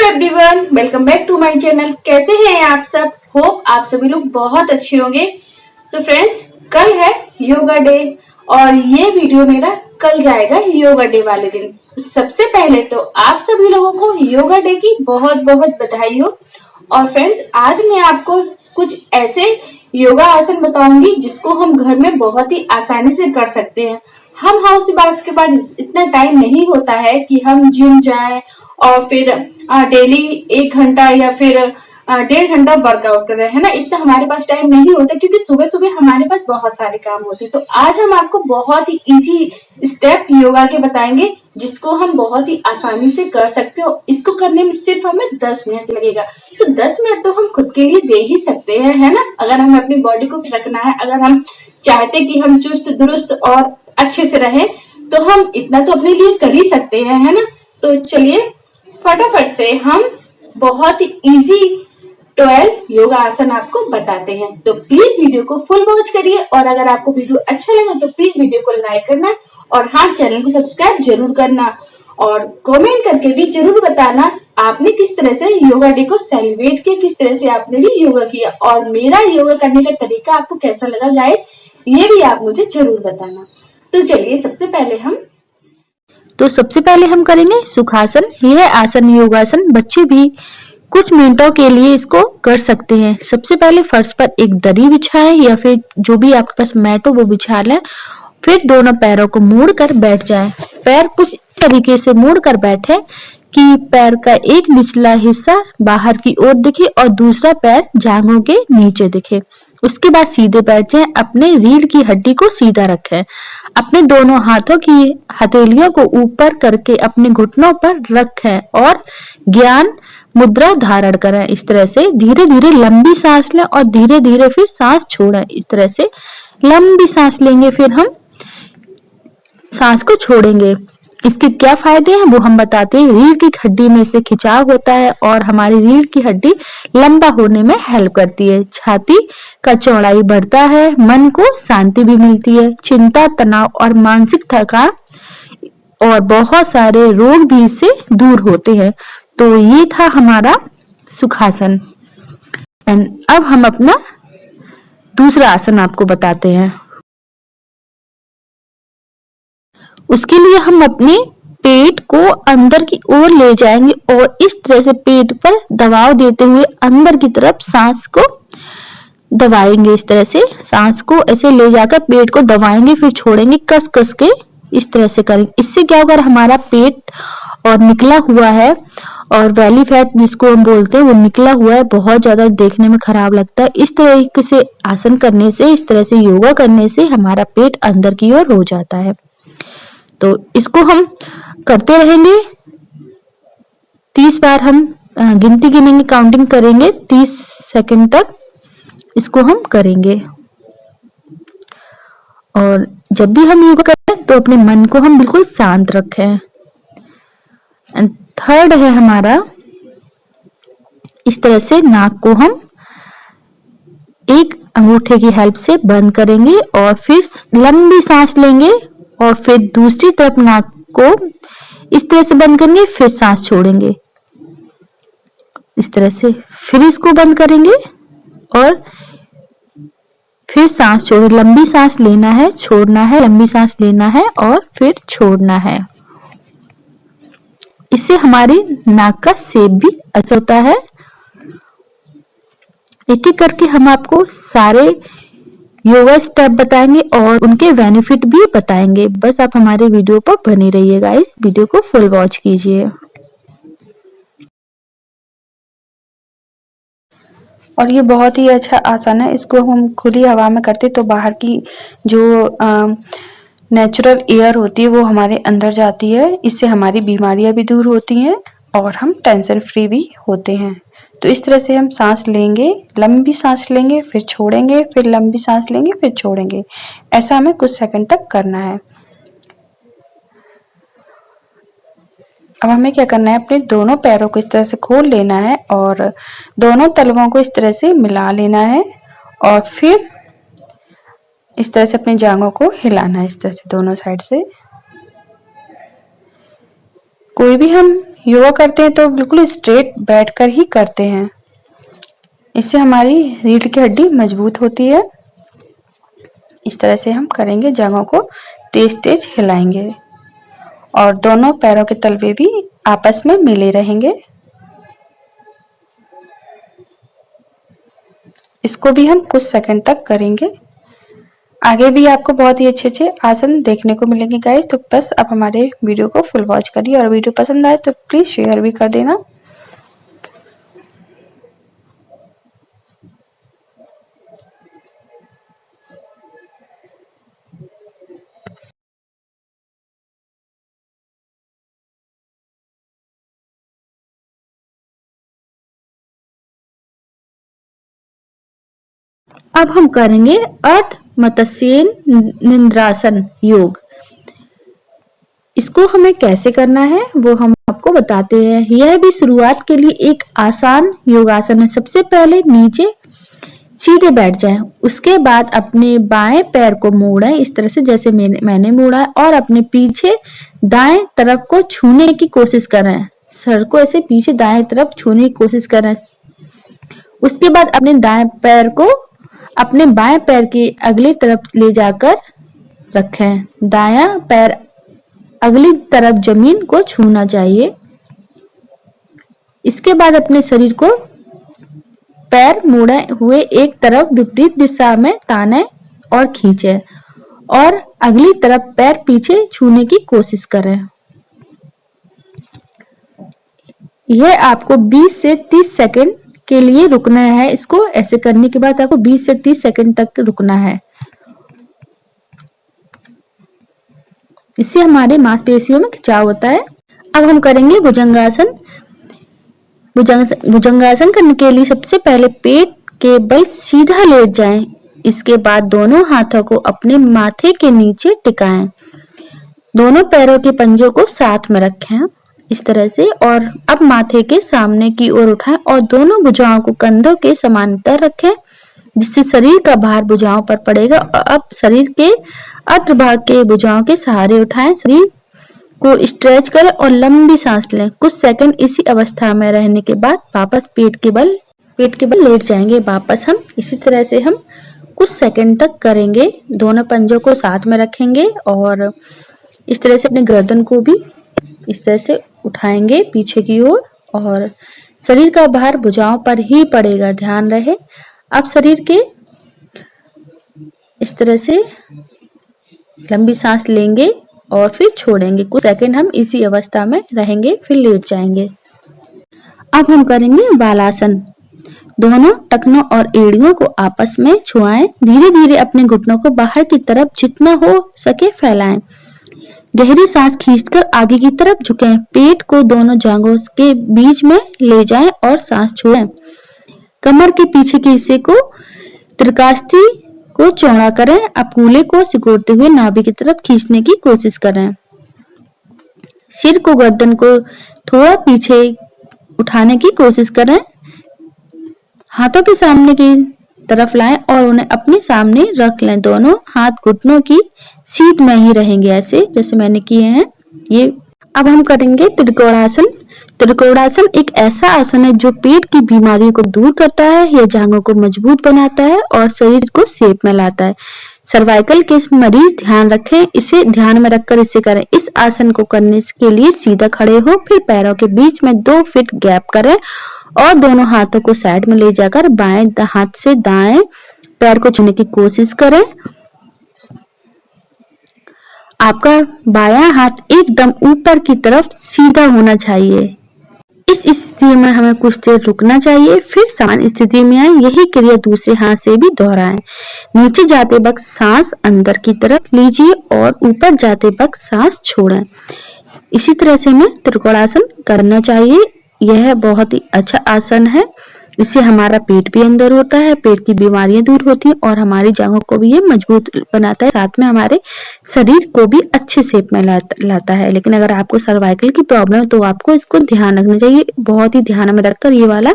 Everyone, welcome back to my channel. कैसे हैं आप सब? होप आप सभी लोग बहुत अच्छे होंगे। तो फ्रेंड्स, कल है योगा डे और ये वीडियो मेरा कल जाएगा योगा डे वाले दिन। सबसे पहले तो आप सभी लोगों को योगा डे की बहुत बहुत बधाई हो। और फ्रेंड्स, आज मैं आपको कुछ ऐसे योगा आसन बताऊंगी जिसको हम घर में बहुत ही आसानी से कर सकते हैं। हम हाउस वाइफ के पास इतना टाइम नहीं होता है कि हम जिम जाएं और फिर डेली 1 घंटा या फिर 1.5 घंटा वर्कआउट कर रहे हैं, है ना। इतना हमारे पास टाइम नहीं होता क्योंकि सुबह सुबह हमारे पास बहुत सारे काम होते हैं। तो आज हम आपको बहुत ही इजी स्टेप योगा के बताएंगे जिसको हम बहुत ही आसानी से कर सकते हो। इसको करने में सिर्फ हमें 10 मिनट लगेगा। तो 10 मिनट तो हम खुद के लिए दे ही सकते हैं, है ना। अगर हमें अपनी बॉडी को फिट रखना है, अगर हम चाहते कि हम चुस्त दुरुस्त और अच्छे से रहे, तो हम इतना तो अपने लिए कर ही सकते हैं, है ना। तो चलिए फटाफट से हम बहुत ही इजी 12 योगा आसन आपको बताते हैं। तो प्लीज वीडियो को फुल वॉच करिए और अगर आपको वीडियो अच्छा लगा तो प्लीज वीडियो को लाइक करना और हाँ, चैनल को सब्सक्राइब जरूर करना और कमेंट करके भी जरूर बताना आपने किस तरह से योगा डे को सेलिब्रेट किया, किस तरह से आपने भी योगा किया और मेरा योगा करने का तरीका आपको कैसा लगा गाइस, ये भी आप मुझे जरूर बताना। तो चलिए सबसे पहले हम करेंगे सुखासन। यह आसन योगासन बच्चे भी कुछ मिनटों के लिए इसको कर सकते हैं। सबसे पहले फर्श पर एक दरी बिछाएं या फिर जो भी आपके पास मैट हो वो बिछा लें। फिर दोनों पैरों को मोड़ कर बैठ जाएं। पैर कुछ इस तरीके से मोड़ कर बैठे कि पैर का एक निचला हिस्सा बाहर की ओर दिखे और दूसरा पैर जांघों के नीचे दिखे। उसके बाद सीधे बैठ जाएं। अपने रीढ़ की हड्डी को सीधा रखें। अपने दोनों हाथों की हथेलियों को ऊपर करके अपने घुटनों पर रखें और ज्ञान मुद्रा धारण करें। इस तरह से धीरे धीरे लंबी सांस लें और धीरे धीरे फिर सांस छोड़ें। इस तरह से लंबी सांस लेंगे, फिर हम सांस को छोड़ेंगे। इसके क्या फायदे हैं वो हम बताते हैं। रीढ़ की हड्डी में से खिंचाव होता है और हमारी रीढ़ की हड्डी लंबा होने में हेल्प करती है। छाती का चौड़ाई बढ़ता है, मन को शांति भी मिलती है। चिंता, तनाव और मानसिक थकान और बहुत सारे रोग भी इससे दूर होते हैं। तो ये था हमारा सुखासन। एंड अब हम अपना दूसरा आसन आपको बताते हैं। उसके लिए हम अपने पेट को अंदर की ओर ले जाएंगे और इस तरह से पेट पर दबाव देते हुए अंदर की तरफ सांस को दबाएंगे। इस तरह से सांस को ऐसे ले जाकर पेट को दबाएंगे, फिर छोड़ेंगे कस कस के। इस तरह से करेंगे। इससे क्या होगा, हमारा पेट और निकला हुआ है और बेली फैट जिसको हम बोलते हैं वो निकला हुआ है, बहुत ज्यादा देखने में खराब लगता है। इस तरीके से आसन करने से, इस तरह से योगा करने से हमारा पेट अंदर की ओर हो जाता है। तो इसको हम करते रहेंगे। 30 बार हम गिनती गिनेंगे, काउंटिंग करेंगे 30 सेकंड तक इसको हम करेंगे। और जब भी हम योगा करें तो अपने मन को हम बिल्कुल शांत रखें। एंड थर्ड है हमारा, इस तरह से नाक को हम एक अंगूठे की हेल्प से बंद करेंगे और फिर लंबी सांस लेंगे और फिर दूसरी तरफ नाक को इस तरह से बंद करेंगे, फिर सांस छोड़ेंगे। इस तरह से फिर इसको बंद करेंगे और फिर सांस छोड़ेंगे। लंबी सांस लेना है, छोड़ना है, लंबी सांस लेना है और फिर छोड़ना है। इससे हमारी नाक का शेप भी अच्छा होता है। एक एक करके हम आपको सारे योगा स्टेप बताएंगे और उनके बेनिफिट भी बताएंगे। बस आप हमारे वीडियो पर बने रहिएगा, इस वीडियो को फुल वॉच कीजिए। और ये बहुत ही अच्छा आसन है। इसको हम खुली हवा में करते तो बाहर की जो नेचुरल एयर होती है वो हमारे अंदर जाती है। इससे हमारी बीमारियां भी दूर होती हैं और हम टेंशन फ्री भी होते हैं। तो इस तरह से हम सांस लेंगे, लंबी सांस लेंगे, फिर छोड़ेंगे, फिर लंबी सांस लेंगे, फिर छोड़ेंगे। ऐसा हमें कुछ सेकंड तक करना है। अब हमें क्या करना है, अपने दोनों पैरों को इस तरह से खोल लेना है और दोनों तलवों को इस तरह से मिला लेना है और फिर इस तरह से अपनी जांघों को हिलाना है, इस तरह से दोनों साइड से। कोई भी हम योगा करते हैं तो बिल्कुल स्ट्रेट बैठकर ही करते हैं। इससे हमारी रीढ़ की हड्डी मजबूत होती है। इस तरह से हम करेंगे, जांघों को तेज तेज हिलाएंगे और दोनों पैरों के तलवे भी आपस में मिले रहेंगे। इसको भी हम कुछ सेकंड तक करेंगे। आगे भी आपको बहुत ही अच्छे अच्छे आसन देखने को मिलेंगे गाइस। तो बस आप हमारे वीडियो को फुल वॉच करिए और वीडियो पसंद आए तो प्लीज शेयर भी कर देना। अब हम करेंगे अर्ध मत्स्येन निद्रासन योग। इसको हमें कैसे करना है वो हम आपको बताते हैं। यह भी शुरुआत के लिए एक आसान योगासन है। सबसे पहले नीचे सीधे बैठ जाएं, उसके बाद अपने बाएं पैर को मोड़ें इस तरह से जैसे मैंने मोड़ा, और अपने पीछे दाएं तरफ को छूने की कोशिश करें। सर को ऐसे पीछे दाएं तरफ छूने की कोशिश करें। उसके बाद अपने दाएं पैर को अपने बाएं पैर की अगली तरफ ले जाकर रखें। दायां पैर अगली तरफ जमीन को छूना चाहिए। इसके बाद अपने शरीर को पैर मोड़े हुए एक तरफ विपरीत दिशा में ताने और खींचे और अगली तरफ पैर पीछे छूने की कोशिश करें। यह आपको 20 से 30 सेकंड के लिए रुकना है। इसको ऐसे करने के बाद आपको 20 से 30 सेकंड तक रुकना है। इससे हमारे मांसपेशियों में खिंचाव होता है। अब हम करेंगे भुजंगासन। भुजंगासन करने के लिए सबसे पहले पेट के बल सीधा लेट जाएं। इसके बाद दोनों हाथों को अपने माथे के नीचे टिकाएं। दोनों पैरों के पंजों को साथ में रखें इस तरह से, और अब माथे के सामने की ओर उठाएं और दोनों भुजाओं को कंधों के समांतर रखें, जिससे शरीर का भार भुजाओं पर पड़ेगा। अब शरीर के अग्रभाग के भुजाओं के सहारे उठाएं, शरीर को स्ट्रेच करें और लंबी सांस लें। कुछ सेकंड इसी अवस्था में रहने के बाद वापस पेट के बल लेट जाएंगे। वापस हम इसी तरह से हम कुछ सेकंड तक करेंगे। दोनों पंजों को साथ में रखेंगे और इस तरह से अपने गर्दन को भी इस तरह से उठाएंगे पीछे की ओर, और शरीर का भार भुजाओं पर ही पड़ेगा, ध्यान रहे। अब शरीर के इस तरह से लंबी सांस लेंगे और फिर छोड़ेंगे। कुछ सेकंड हम इसी अवस्था में रहेंगे, फिर लेट जाएंगे। अब हम करेंगे बालासन। दोनों टखनों और एड़ियों को आपस में छुआएं। धीरे धीरे अपने घुटनों को बाहर की तरफ जितना हो सके फैलाएं। गहरी सांस खींचकर आगे की तरफ झुकें। पेट को दोनों जांघों के बीच में ले जाएं और सांस छोड़ें। कमर के पीछे के हिस्से को त्रिकास्ती को चौड़ा करें। अब कूल्हे को सिकोड़ते हुए नाभि की तरफ खींचने की कोशिश करें। सिर को गर्दन को थोड़ा पीछे उठाने की कोशिश करें। हाथों के सामने की तरफ लाएं और उन्हें अपने सामने रख लें। दोनों हाथ घुटनों की सीध में ही रहेंगे, ऐसे जैसे मैंने किए हैं ये। अब हम करेंगे त्रिकोणासन। त्रिकोणासन एक ऐसा आसन है जो पेट की बीमारियों को दूर करता है, यह जांघों को मजबूत बनाता है और शरीर को शेप में लाता है। सर्वाइकल के मरीज ध्यान रखें, इसे ध्यान में रखकर इसे करें। इस आसन को करने के लिए सीधा खड़े हो, फिर पैरों के बीच में 2 फीट गैप करें और दोनों हाथों को साइड में ले जाकर बाएं हाथ से दाएं पैर को छूने की कोशिश करें। आपका बायां हाथ एकदम ऊपर की तरफ सीधा होना चाहिए। इस स्थिति में हमें कुछ देर रुकना चाहिए, फिर समान स्थिति में आए। यही क्रिया दूसरे हाथ से भी दोहराएं। नीचे जाते वक्त सांस अंदर की तरफ लीजिए और ऊपर जाते वक्त सांस छोड़ें। इसी तरह से हमें त्रिकोणासन करना चाहिए। यह बहुत ही अच्छा आसन है। इससे हमारा पेट भी अंदर होता है, पेट की बीमारियां दूर होती हैं और हमारी जांघों को भी ये मजबूत बनाता है, साथ में हमारे शरीर को भी अच्छे शेप में लाता है। लेकिन अगर आपको सर्वाइकल की प्रॉब्लम है तो आपको इसको ध्यान रखना चाहिए। बहुत ही ध्यान में रखकर ये वाला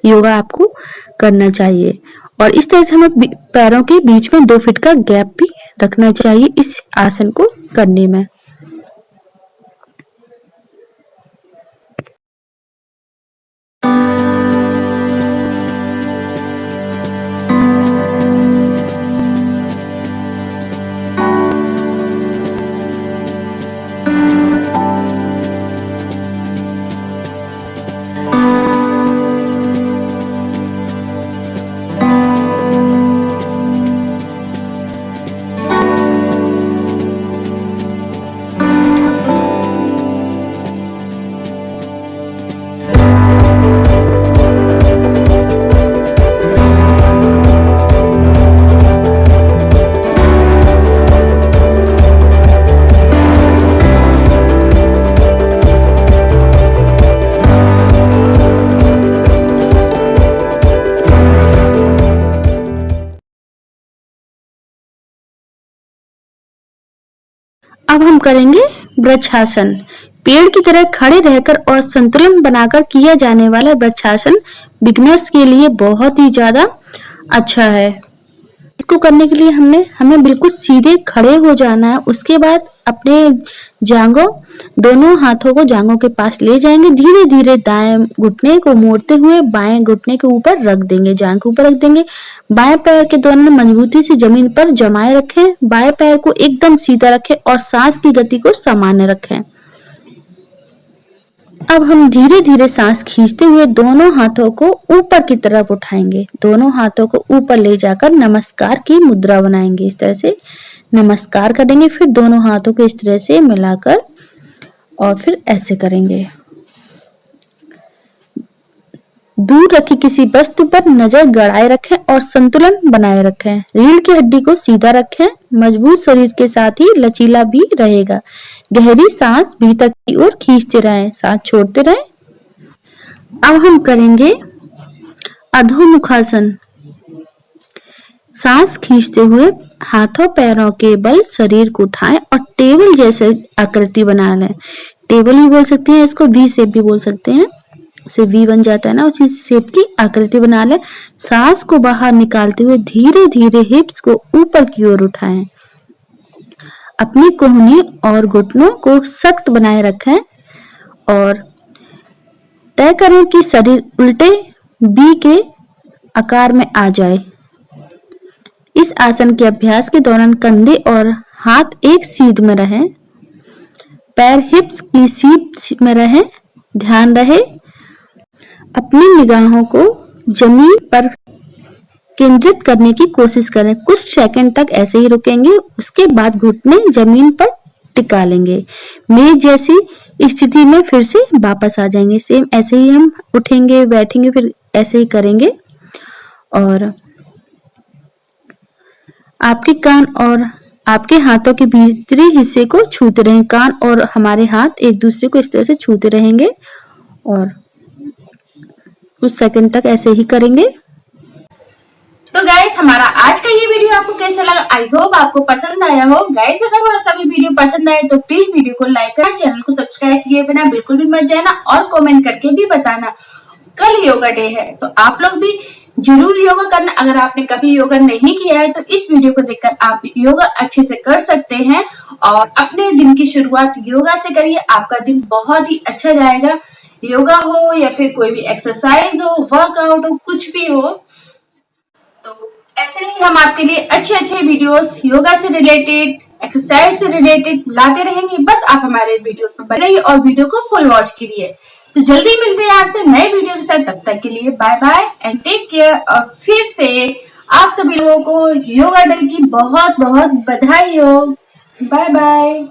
योगा आपको करना चाहिए। और इस तरह से हमें पैरों के बीच में 2 फीट का गैप भी रखना चाहिए इस आसन को करने में। अब हम करेंगे वृक्षासन। पेड़ की तरह खड़े रहकर और संतुलन बनाकर किया जाने वाला वृक्षासन बिगिनर्स के लिए बहुत ही ज्यादा अच्छा है। इसको करने के लिए हमें बिल्कुल सीधे खड़े हो जाना है। उसके बाद अपने जांघों, दोनों हाथों को जांघों के पास ले जाएंगे। धीरे धीरे दाएं घुटने को मोड़ते हुए बाएं घुटने के ऊपर रख देंगे, जांघ के ऊपर रख देंगे। बाएं पैर के दोनों मजबूती से जमीन पर जमाए रखें। बाएं पैर को एकदम सीधा रखें और सांस की गति को सामान्य रखें। अब हम धीरे धीरे सांस खींचते हुए दोनों हाथों को ऊपर की तरफ उठाएंगे। दोनों हाथों को ऊपर ले जाकर नमस्कार की मुद्रा बनाएंगे। इस तरह से नमस्कार करेंगे। फिर दोनों हाथों को इस तरह से मिलाकर और फिर ऐसे करेंगे। दूर रखी किसी वस्तु पर नजर गड़ाए रखें और संतुलन बनाए रखें। रीढ़ की हड्डी को सीधा रखें। मजबूत शरीर के साथ ही लचीला भी रहेगा। गहरी सांस भीतर की ओर खींचते रहें, सांस छोड़ते रहें। अब हम करेंगे अधोमुखासन। सांस खींचते हुए हाथों पैरों के बल शरीर को उठाएं और टेबल जैसे आकृति बना लें। टेबल भी बोल सकते हैं, इसको वी शेप भी बोल सकते हैं। से वी बन जाता है ना, उसी शेप की आकृति बना लें। सांस को बाहर निकालते हुए धीरे धीरे हिप्स को ऊपर की ओर उठाएं। अपनी कोहनी और घुटनों को सख्त बनाए रखें और तय करें कि शरीर उल्टे बी के आकार में आ जाए। इस आसन के अभ्यास के दौरान कंधे और हाथ एक सीध में रहें। पैर हिप्स की सीध में रहें। ध्यान रहे अपनी निगाहों को जमीन पर केंद्रित करने की कोशिश करें। कुछ सेकंड तक ऐसे ही रुकेंगे। उसके बाद घुटने जमीन पर टिका लेंगे। मेज जैसी स्थिति में फिर से वापस आ जाएंगे। सेम ऐसे ही हम उठेंगे, बैठेंगे, फिर ऐसे ही करेंगे। और आपके कान और आपके हाथों के भीतरी हिस्से को छूते रहें। कान और हमारे हाथ एक दूसरे को इस तरह से छूते रहेंगे और कुछ सेकंड तक ऐसे ही करेंगे। तो गाइस, हमारा आज का ये वीडियो आपको कैसा लगा? आई होप आपको पसंद आया हो। गाइस, अगर थोड़ा सा भी वीडियो पसंद आए तो प्लीज वीडियो को लाइक करना, चैनल को सब्सक्राइब किए बिना बिल्कुल भी मत जाना और कमेंट करके भी बताना। कल योगा डे है तो आप लोग भी जरूर योगा करना। अगर आपने कभी योगा नहीं किया है तो इस वीडियो को देखकर आप योगा अच्छे से कर सकते हैं और अपने दिन की शुरुआत योगा से करिए। आपका दिन बहुत ही अच्छा जाएगा। योगा हो या फिर कोई भी एक्सरसाइज हो, वर्कआउट हो, कुछ भी हो, तो ऐसे ही हम आपके लिए अच्छे अच्छे वीडियोस योगा से रिलेटेड, एक्सरसाइज से रिलेटेड लाते रहेंगे। बस आप हमारे वीडियो पर बने रहिए और वीडियो को फुल वॉच कीजिए। तो जल्दी मिलते हैं आपसे नए वीडियो के साथ। तब तक के लिए bye bye and take care. और फिर से आप सभी लोगों को योगा डे की बहुत बहुत बधाई हो। Bye bye.